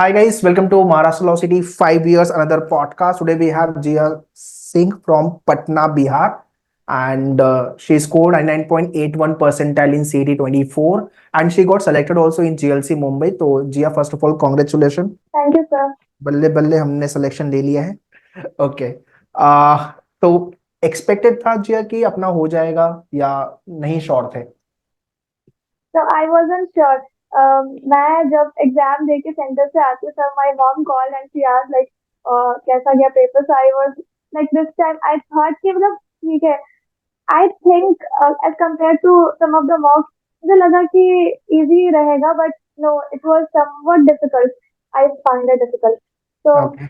Hi guys, welcome to Maharashtra Law City 5 years another podcast. Today we have Jia Singh from Patna, Bihar, and she scored a 9.81 percentile in CT 24, and she got selected also in GLC Mumbai. तो Jia, first of all, congratulations. Thank you, sir. बल्ले बल्ले हमने selection ले लिया है. Okay. तो expected था जिया कि अपना हो जाएगा या नहीं, श्योर थे? So I wasn't sure. मैं जब एग्जाम दे के सेंटर से आती sir my mom called and she asked like कैसा गया paper. So I was like this time I thought कि मतलब ठीक है. I think as compare to some of the mocks मुझे लगा कि इजी रहेगा but no it was somewhat difficult. I find it difficult. So okay.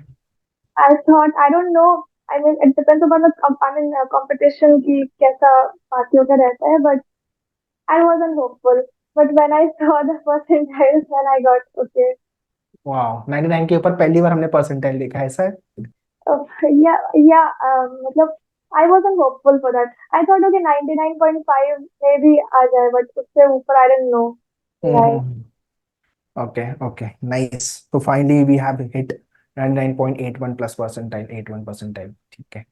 I thought I don't know. I mean it depends upon the I mean competition की कैसा पार्टियों का रहता है but I wasn't hopeful, but when I saw the percentiles, then I got okay. वाह, 99 के ऊपर पहली बार हमने परसेंटाइल देखा है, ऐसा है? Yeah, yeah. मतलब I wasn't hopeful for that. I thought okay 99.5 maybe आ जाए, but उससे ऊपर I didn't know. Right. Hmm. Okay, okay, nice. So finally we have hit 99.81 plus percentile, 81 percentile. ठीक है.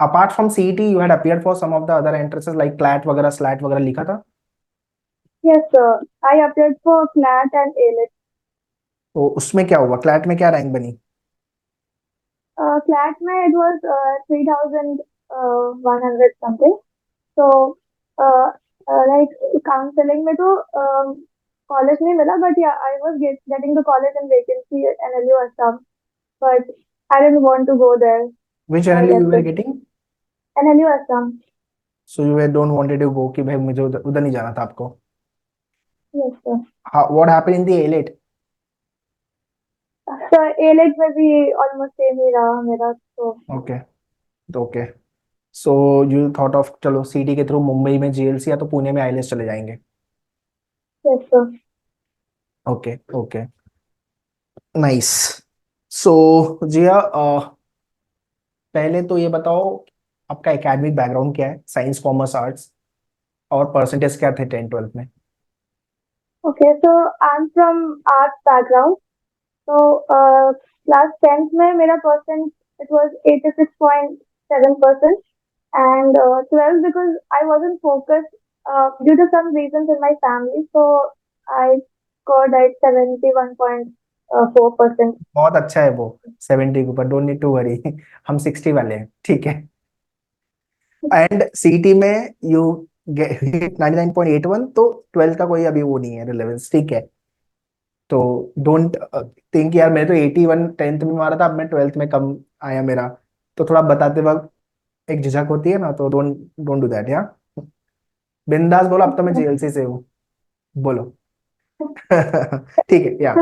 Apart from CET, you had appeared for some of the other entrances like CLAT वगैरह, SLAT वगैरह लिखा था? Yes, sir. I applied for CLAT and ALET. तो उसमें क्या हुआ? CLAT में क्या रैंक बनी? CLAT में it was 3,100 something. So like counseling में तो कॉलेज नहीं मिला but yeah I was getting the college and vacancy at NLU Assam but I didn't want to go there. Which I NLU you left were it. getting? NLU Assam. So you don't wanted to go कि भाई मुझे उधर उधर नहीं जाना था आपको. Yes sir. What happened in the ALET? So ALET में भी almost same ही रहा मेरा तो. Okay, okay. So you thought of चलो CT के थ्रू मुंबई में GLC या तो पुणे में IELTS चले जाएंगे. Yes sir. Okay, okay. Nice. So Jiya, पहले तो ये बताओ आपका एकेडमिक बैकग्राउंड क्या है, साइंस कॉमर्स आर्ट्स, और परसेंटेज क्या थे 10 12 में? Okay, so I'm from arts background. So class 10th में मेरा percent it was 86.7%. And 12 because I wasn't focused due to some reasons in my family, so I scored at 71.4%. बहुत अच्छा है वो. 70 के ऊपर, डोंट नीड टू वरी. हम 60 वाले हैं, ठीक है. एंड सीटी में यू गेट 99.81, तो 12 का कोई अभी वो नहीं है रिलेवेंस, ठीक है. तो डोंट थिंक यार मैं तो 81 10th में मारा था, अब मैं 12th में कम आया मेरा. तो थोड़ा बताते वक्त एक झिझक होती है ना, तो डोंट डोंट डू दैट या. बिंदास बोलो, अब तो मैं जेएलसी से हूँ, बोलो. ठीक है, या.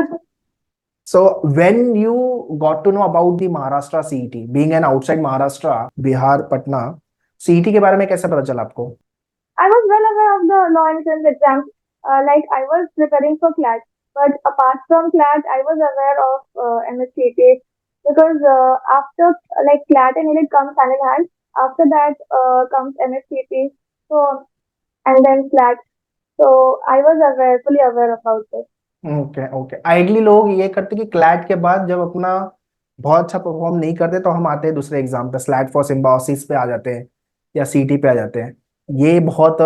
So when you got to know about the Maharashtra CET, being an outside Maharashtra, Bihar, Patna, CET के बारे में कैसे पता चला आपको? I was well aware of the law entrance exams, like I was preparing for CLAT, but apart from CLAT, I was aware of MSCT because after like CLAT and it comes hand in hand. After that comes MSCT, so and then CLAT. So I was aware, fully aware about this. Okay, okay. Ideally लोग ये करते कि CLAT के बाद जब अपना बहुत अच्छा परफॉर्म नहीं करते तो हम आते हैं दूसरे एग्जाम पे, स्लैट फॉर सिम्बायोसिस पे आ जाते हैं या सीटी पे आ जाते हैं. ये बहुत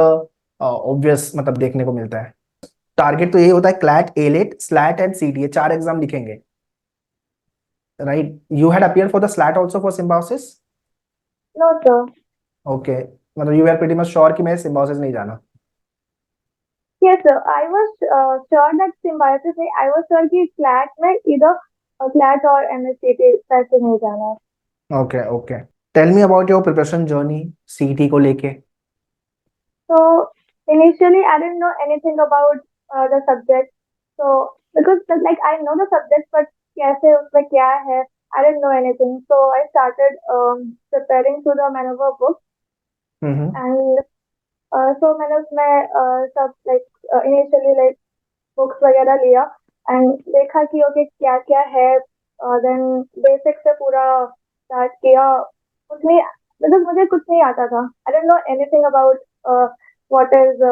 ऑब्वियस मतलब देखने को मिलता है. टारगेट तो यही होता है, क्लैट, एलेट, स्लैट एंड सीटी, ये 4 एग्जाम लिखेंगे, right? You had appear for the SLAT also for Symbiosis? No, sir. Okay, मतलब you are pretty much sure कि मैं सिम्बायोसिस नहीं जाना. Yes, sir. I was sure that symbiosis में I was sure कि CLAT में either CLAT और MSCT पैसे नहीं जाना है. Okay, okay. Tell me about your preparation journey सीटी को लेके. So initially I didn't know anything about the subject. So because like I know the subject but कैसे उसमें क्या है I didn't know anything. So I started preparing through the Maneuver book and so मैंने उसमें सब like initially like books वगैरह लिया and देखा कि ओके क्या क्या है. देन बेसिक से पूरा स्टार्ट किया. कुछ नहीं मतलब मुझे कुछ नहीं आता था. आई don't know anything about what is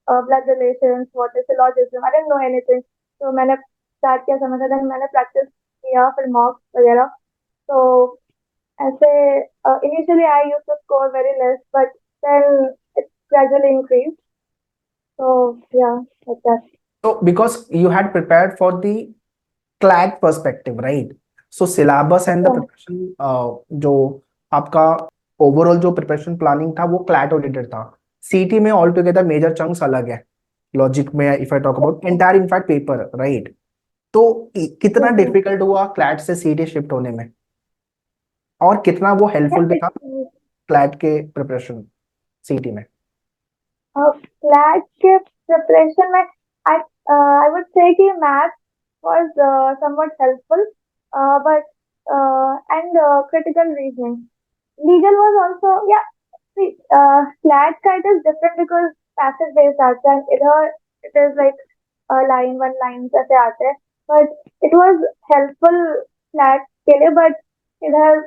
blood relations, what is syllogism. I don't know anything. तो मैंने स्टार्ट किया समझना, देन मैंने प्रैक्टिस किया, फिर मॉक्स वगैरह। तो ऐसे initially I used to score very less, but then it gradually increase. तो या like that. So because you had prepared for the CLAT perspective, right? So syllabus and the या preparation, जो आपका ओवरऑल जो प्रिपरेशन प्लानिंग था वो CLAT oriented था। सीटी में ऑल टुगेदर मेजर चंक्स अलग है। लॉजिक में if I talk about entire in fact paper, right? तो कितना डिफिकल्ट हुआ क्लैट से सीटी शिफ्ट होने में, और कितना वो हेल्पफुल भी था क्लैट के प्रिपरेशन सीटी में? क्लैट के प्रिपरेशन में आई वुड से कि math was somewhat helpful, but and critical reasoning. Legal was also, yeah. See, flat kite is different because passive based arts, and it is like a line, one line ऐसे आते हैं. But it was helpful flat के लिए, but इधर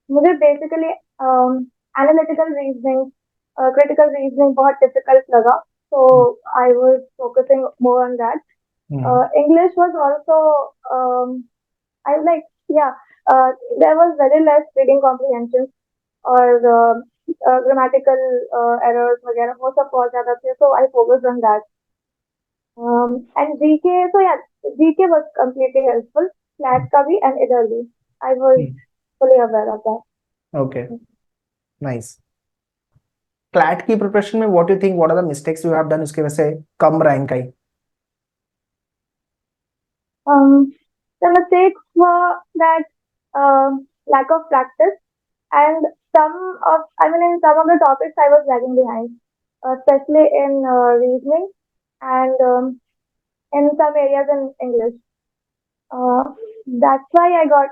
मुझे basically analytical reasoning, critical reasoning बहुत difficult लगा. So I was focusing more on that. English was also, I like, yeah, there was very less reading comprehension और grammatical errors वगैरह वो सब बहुत ज़्यादा थे, so I focused on that. And GK, so yeah, GK was completely helpful, flat का भी and इधर भी. I was fully aware of that. Okay, nice. CLAT की प्रिपरेशन में what you think, what are the mistakes you have done उसके वजह से कम रैंक आई? The mistakes were that lack of practice, and in some of the topics I was lagging behind, especially in reasoning and in some areas in English. That's why I got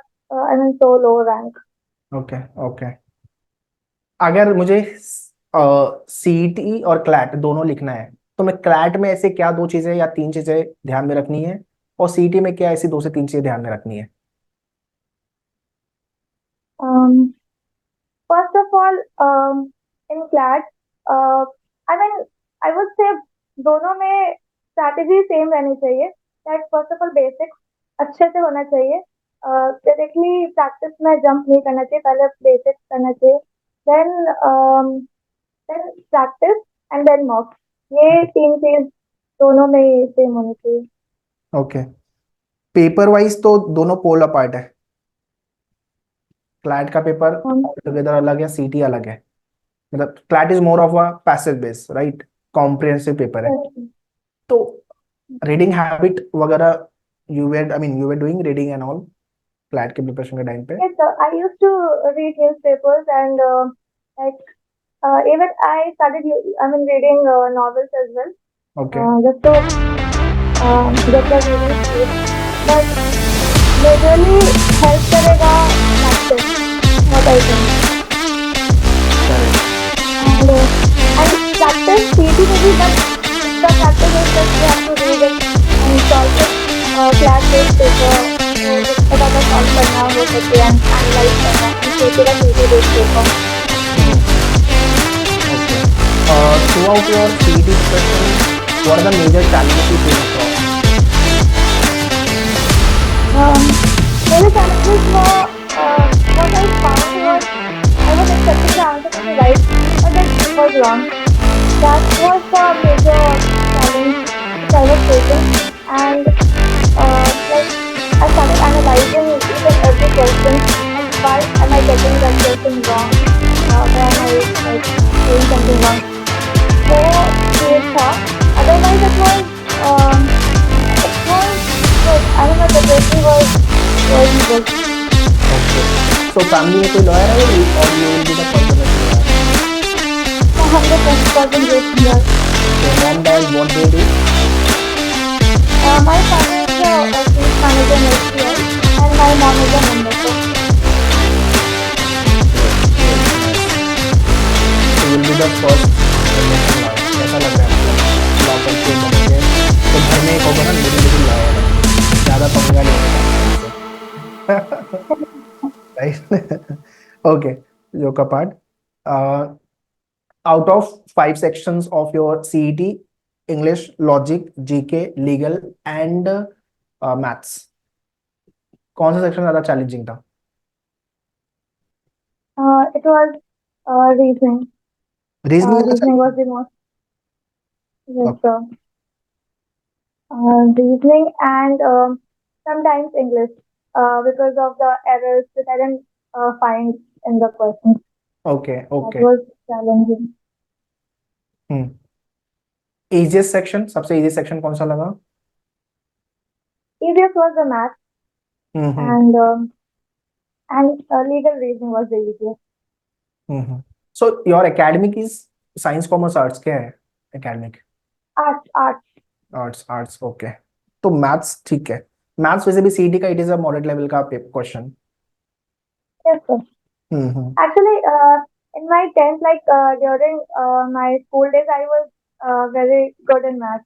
so low rank. Okay okay. अगर मुझे CET और CLAT दोनों लिखना है तो मैं CLAT में ऐसे क्या दो चीजें या तीन चीजें ध्यान में रखनी है, और सीईटी में क्या ऐसी दो से तीन चीजें ध्यान में रखनी है? First of all, in class, uh, I mean, I would say दोनों में strategy same रहनी चाहिए. That first of all basics अच्छे से होना चाहिए. Directly practice में jump नहीं करना चाहिए, पहले basics करना चाहिए. Then practice and then mocks. ये तीन चीज दोनों में ही same होनी चाहिए. ओके। पेपर वाइज तो दोनों पोल अपार्ट है। क्लैट का पेपर टुगेदर अलग है, सीटी अलग है। मतलब CLAT is more of a passive base, right? Comprehensive paper है। तो रीडिंग हैबिट वगैरह you were doing reading and all CLAT के प्रिपरेशन के टाइम पे? Yes, sir. I used to read newspapers and like even I started reading novels as well. Okay Just to get the reading speed. But majorly help करेगा practice, what I think. And practice सीधी नहीं, but the practice is that you have to read it and solve it. Class-based paper, फटाफट solve करना हो सके and analyze करना, and सीधी का सीधी based paper. Okay. Throughout your CET preparation, what are the major challenges you came across? Major challenges were what I found was I was expecting the answer to be right, but it was wrong. That was the major challenge which I was facing, and like I started analyzing each and every question, and why am I getting that question wrong? Why am I like doing something wrong? So it था. Otherwise it was good. I don't know, the question was good. Okay. So family में कोई lawyer है or you will be the conservative lawyer? 100% good. Yes. Your mom, dad, what they do? My father is a office manager in SBI, and my mom is a homemaker. So you will be the first generation lawyer. कैसा लग रहा है आपको? Law करके बनेंगे तो घर में एक होगा ना मिडिल लॉयर, ज्यादा पंगा नहीं होगा right? Okay, joke apart. Out of 5 sections of your CET, English, Logic, GK, Legal, and maths, कौन सा सेक्शन ज्यादा चैलेंजिंग था? It was reasoning. रीजनिंग ज्यादा Reasoning was challenging the most, yes, था? reasoning and sometimes English because of the errors that I didn't find in the questions. Okay That okay. was challenging. Hmm. Easiest section, सबसे easy section कौन सा लगा? Easiest was the math hmm. and legal reasoning was the easiest. Hmm. So your academic is science commerce arts, क्या है academic? Arts. Arts, arts, okay. तो maths ठीक है। Maths वैसे भी सीईटी का it is a moderate level का question. Yes, sir. Hmm. Actually, in my 10th, like during my school days, I was very good in math.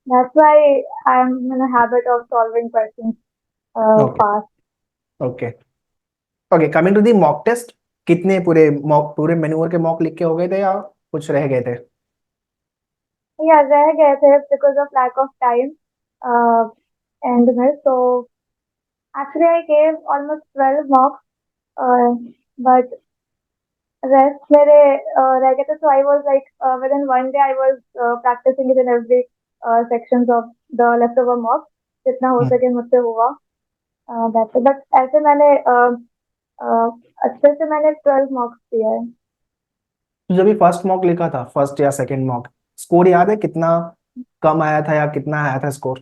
That's why I'm in a habit of solving questions okay fast. Okay okay. Coming to the mock test, कितने पूरे mock, पूरे मेन्यूअर के mock लिख के हो गए थे या कुछ रह गए थे? Yeah, रह गए थे because of lack of time end में. So actually, I gave almost 12 mocks, uh, but rest मेरे रह गए थे. So I was like within one day I was practicing it in every sections of the leftover mocks. जितना हो हम्म। सके मुझसे हुआ. That's it. But ऐसे मैंने uh, अच्छे से मैंने 12 मॉक्स दिया है. तो जब भी फर्स्ट मॉक लिखा था, फर्स्ट या सेकंड मॉक, स्कोर याद है कितना कम आया था या कितना आया था स्कोर?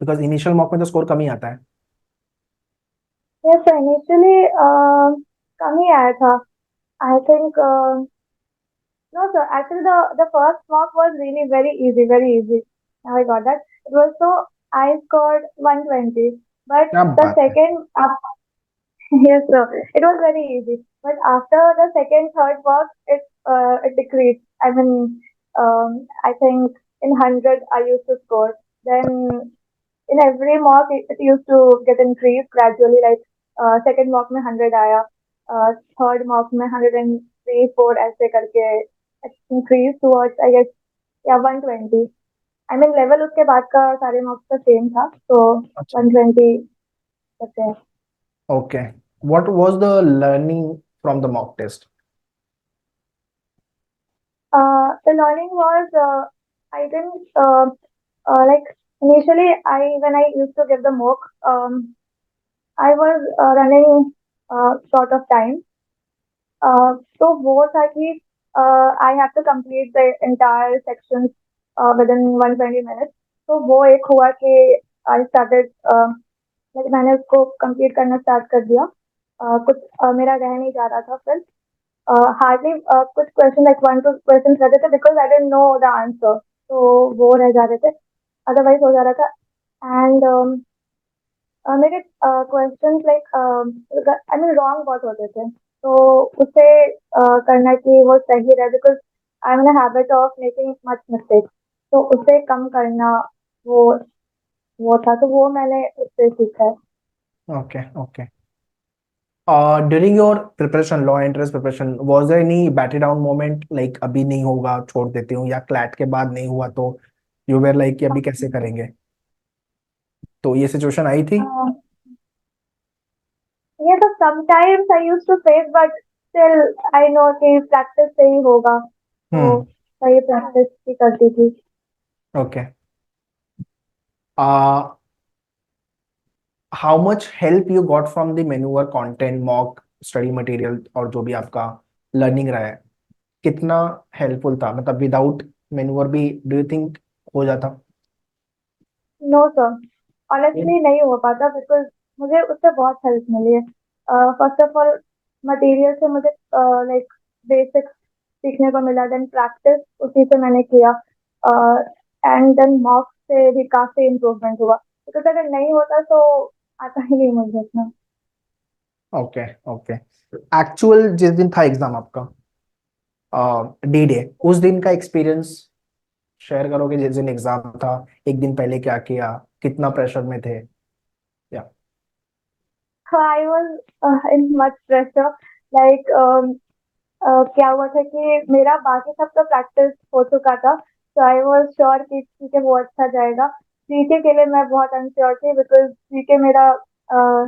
बिकॉज इनिशियल मॉक में तो स्कोर कम ही आता है। Yes, initially कम ही आया था. I think no, sir. Actually, the first mock was really very easy, very easy. Now I got that. It was so I scored 120, but क्या the बात है! second up, yes, sir. It was very easy, but after the second, third mock, it decreased. I mean, I think in 100 I used to score. Then in every mock it used to get increased gradually. Like second mock में 100 आया, third mock में 103 4 ऐसे करके increase towards I guess yeah 120. I mean level उसके बाद का सारे mocks का same था, so अच्छा, 120 करके. Okay. What was the learning from the mock test? The learning was I didn't like initially I when I used to give the mock I was running short of time. तो वो था कि I have to complete the entire sections within 120 minutes. तो वो एक हुआ कि I started like मैंने उसको complete करना start कर दिया. कुछ मेरा रह नहीं जा रहा था फिर. Hardly कुछ question like 1 2 questions रहते थे because I didn't know the answer. तो वो रह जा रहे थे. Otherwise हो जा रहा था. And मेरे questions like I mean wrong बहुत होते थे. तो उसे करना कि वो सही रहे because I am in habit of making much mistake. तो उसे कम करना वो वो था. तो वो मैंने उससे सीखा है. Okay okay. During your preparation, law entrance preparation, was there any battery down moment, like अभी नहीं होगा छोड़ देती हूँ, या क्लैट के बाद नहीं हुआ तो यू वेर लाइक कि अभी कैसे करेंगे? तो ये सिचुएशन आई थी? ये तो sometimes I use to face but still I know कि प्रैक्टिस से ही होगा. तो हम्म। वही प्रैक्टिस ही करती थी. Okay. How much help you got from the manual content, mock study material, और जो भी आपका लर्निंग रहा है, कितना हेल्पफुल था? मतलब विदाउट मेन्यूअर भी डू यू थिंक हो जाता? नो सर, ऑनेस्टली नहीं हो पाता बिकॉज मुझे उससे बहुत हेल्प मिली है. फर्स्ट ऑफ ऑल मटेरियल से मुझे लाइक बेसिक्स सीखने को मिला. देन प्रैक्टिस उसी से मैंने किया. एंड देन मॉक से भी काफी इम्प्रूवमेंट हुआ बिकॉज अगर नहीं होता तो आता ही नहीं मुझे इतना. Okay okay. एक्चुअल जिस दिन था एग्जाम आपका, डी डे, उस दिन का एक्सपीरियंस शेयर करोगे? जिस दिन एग्जाम था, एक दिन पहले क्या किया, कितना प्रेशर में थे? या I was in much pressure. Like क्या हुआ था कि मेरा बाकी सब तो प्रैक्टिस हो चुका था. तो आई वॉज श्योर कि ठीक है वो अच्छा जाएगा. जीके के लिए मैं बहुत अनश्योर थी बिकॉज जीके मेरा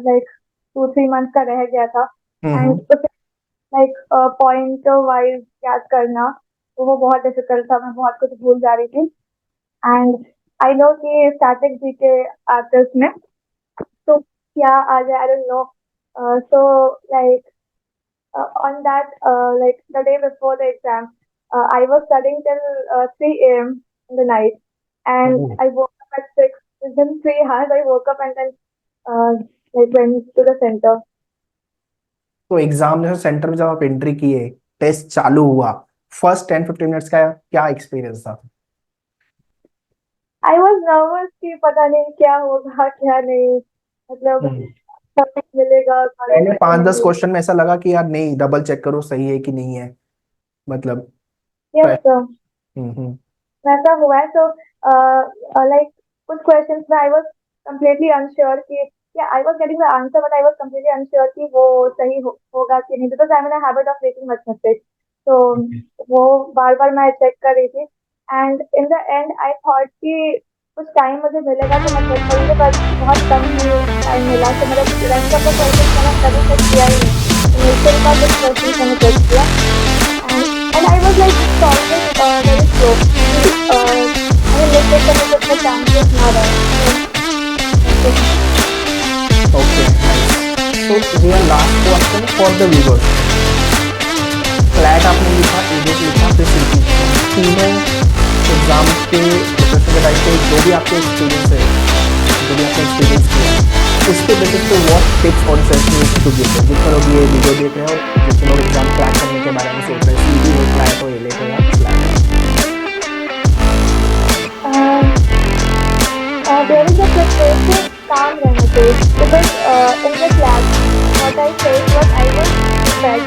लाइक 2-3 मंथ का रह गया था एंड हम्म। उसे लाइक पॉइंट वाइज याद करना तो वो बहुत डिफिकल्ट था, मैं बहुत कुछ भूल जा रही थी एंड आई नो कि स्टैटिक जीके आते हैं उसमें, तो क्या आ जाए आई don't no. So like on that like the day before the exam, I was studying till 3 a.m. in the night and oh, I woke up at 6. Within 3 hours I woke up and then uh, like went to the center. तो exam centre में जब आप entry किए, test चालू हुआ, first 10-15 minutes का क्या experience था? I was nervous कि पता नहीं क्या होगा क्या नहीं, मतलब हम्म। सब कुछ मिलेगा पहले करेक्ट 5-10 नहीं। क्वेश्चन में ऐसा लगा कि यार नहीं, डबल चेक करो सही है कि नहीं है, मतलब। यस पह- सर, हम्म। वैसा हुआ है। तो लाइक कुछ क्वेश्चंस में आई वाज कंप्लीटली अनश्योर कि या I was getting the answer but I was completely unsure कि वो सही होगा कि नहीं, because I am in a habit of making much mistake. तो वो बार बार मैं चेक कर रही थी and in the and I thought कि कुछ टाइम मुझे मिलेगा तो मैं चेक करूंगी, बट बहुत कम ही टाइम मिला, तो मतलब रेस्ट ऑफ द क्वेश्चंस मैंने कभी चेक किया ही नहीं। इनिशियल का कुछ क्वेश्चंस मैंने चेक किया and I was like solving very slow कि अरे मिस्टेक करने के उतने चांसेस ना रहे, तो ऐसे था। Okay, nice. सो ये last question for the viewers. CLAT आपने लिखा, एडिट लिखा, फिर सीटी, तीनों एग्जाम के प्रिपरेशन के टाइम पे जो भी आपके एक्सपीरियंस है, जो भी आपने एक्सपीरियंस किया, उसके बेसिस पे व्हाट टिप्स और सजेशंस टू गिव देम, जितने लोग ये वीडियो देख रहे हैं और जितने लोग एग्जाम क्रैक करने के बारे में सोच रहे हैं, सीटी हो, फ्लैट हो, एलेट हो या फ्लैट हो। During the preparation, calm रहना चाहिए because in the class, what I said was I was prepared,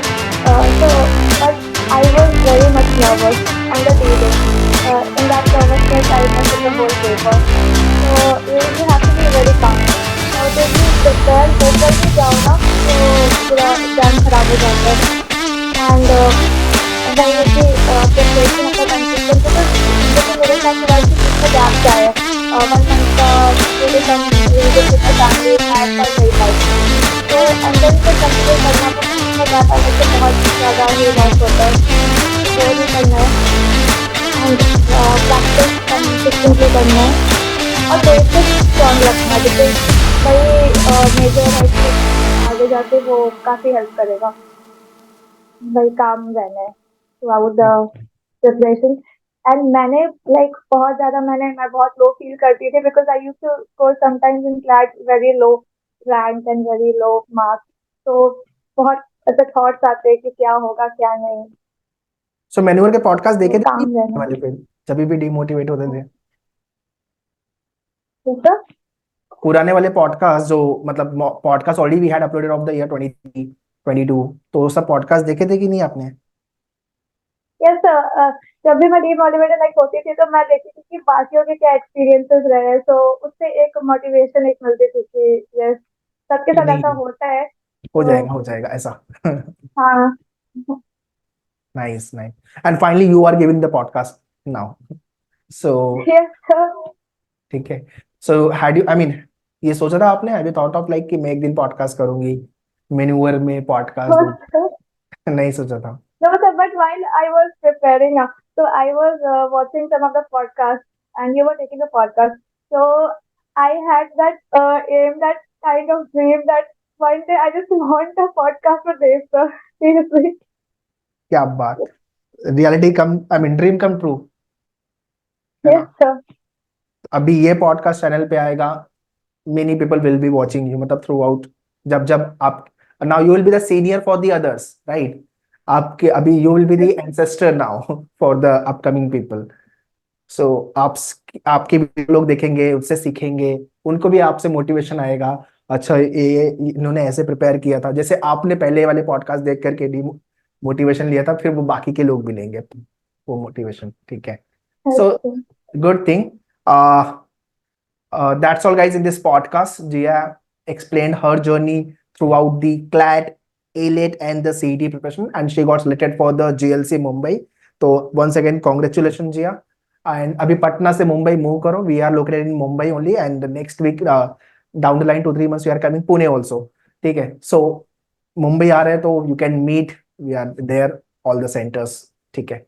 so but I was very much nervous on the day. In that nervousness, I messed up the whole paper. So you have to be very calm. जब भी prepare होकर भी जाओ ना तो पूरा exam खराब हो जाता है एंड वही है कि प्रिपरेशन अपना कंसिस्टेंट, जैसे मेरे साथ हुआ है कि बीच में गैप जाए 1 मंथ का, क्योंकि कम रिविजन कितना फैमिली मैथ पढ़ नहीं पाई, तो अंदर से कंटिन्यू करना, तो बीच में गैप आने से बहुत ज़्यादा ही लॉस होता है, तो वो भी करना है एंड प्रैक्टिस कंसिस्टेंटली करना है और बेसिक स्ट्रॉन्ग रखना है, बिकॉज वही मेजर है कि आगे जाके वो काफ़ी हेल्प करेगा। वही काम रहना है throughout the preparation and मैंने लाइक बहुत ज्यादा मैं बहुत लो फील करती थी because I used to score sometimes in class very low rank and very low marks, तो बहुत ऐसे थॉट्स आते हैं कि क्या होगा क्या नहीं, सो मैनुअल के पॉडकास्ट तो देखे थे कि काम रहना है। वाले पे, जब भी डिमोटिवेट होते थे? ठीक है। पुराने वाले पॉडकास्ट जो, मतलब podcast already we had uploaded of the year 2022, तो वो सब पॉडकास्ट देखे थे कि नहीं आपने? यस, जब भी मैं डीमोटिवेटेड लाइक होती थी तो मैं देखती थी कि बाकियों के क्या एक्सपीरियंसेस रहे, तो उससे एक मोटिवेशन एक मिलती थी कि यस सबके कि साथ ऐसा नहीं, होता है, तो हो जाएगा ऐसा। हाँ। Nice, nice. And finally you are giving the podcast now, so yes ठीक है। So had you, I mean, ये सोचा था आपने, have you thought of like कि मैं एक दिन पॉडकास्ट करूंगी, मेन्यूअर में पॉडकास्ट दूँ? सर। नहीं सोचा था। No, sir, but while I was preparing, so I was watching some of the podcasts and you were taking the podcast. So I had that aim, that kind of dream that one day I just want a podcast with Dave, sir. Seriously. क्या बात, reality come, I mean dream come true, है Yes, ना? sir. अभी ये podcast channel पे आएगा, many people will be watching you, मतलब throughout, जब जब आप, now you will be the senior for the others, right? आपके अभी you will be the ancestor now for the upcoming people. So आप, आपके भी लोग देखेंगे, उससे सीखेंगे, उनको भी आपसे मोटिवेशन आएगा। अच्छा, ये इन्होंने ऐसे प्रिपेयर किया था, जैसे आपने पहले वाले पॉडकास्ट देख करके डी मोटिवेशन लिया था, फिर वो बाकी के लोग भी लेंगे वो मोटिवेशन, ठीक है? Yes, so sir. Good thing. That's all, guys, in this podcast. Jia explained her journey throughout the CLAT, ALET, and the CET preparation, and she got selected for the GLC Mumbai. So once again, congratulations, Jia. And अभी पटना से Mumbai move करो, we are located in Mumbai only, and next week down the line 2-3 months we are coming Pune also, ठीक है। So Mumbai आ रहे हैं तो you can meet, we are there all the centres, ठीक है।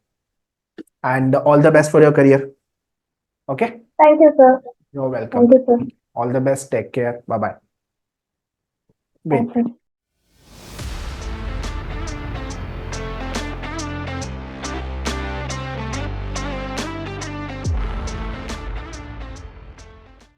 And all the best for your career, okay. Thank you, sir. You are welcome, Thank you, sir. All the best, take care, bye bye. Thank you.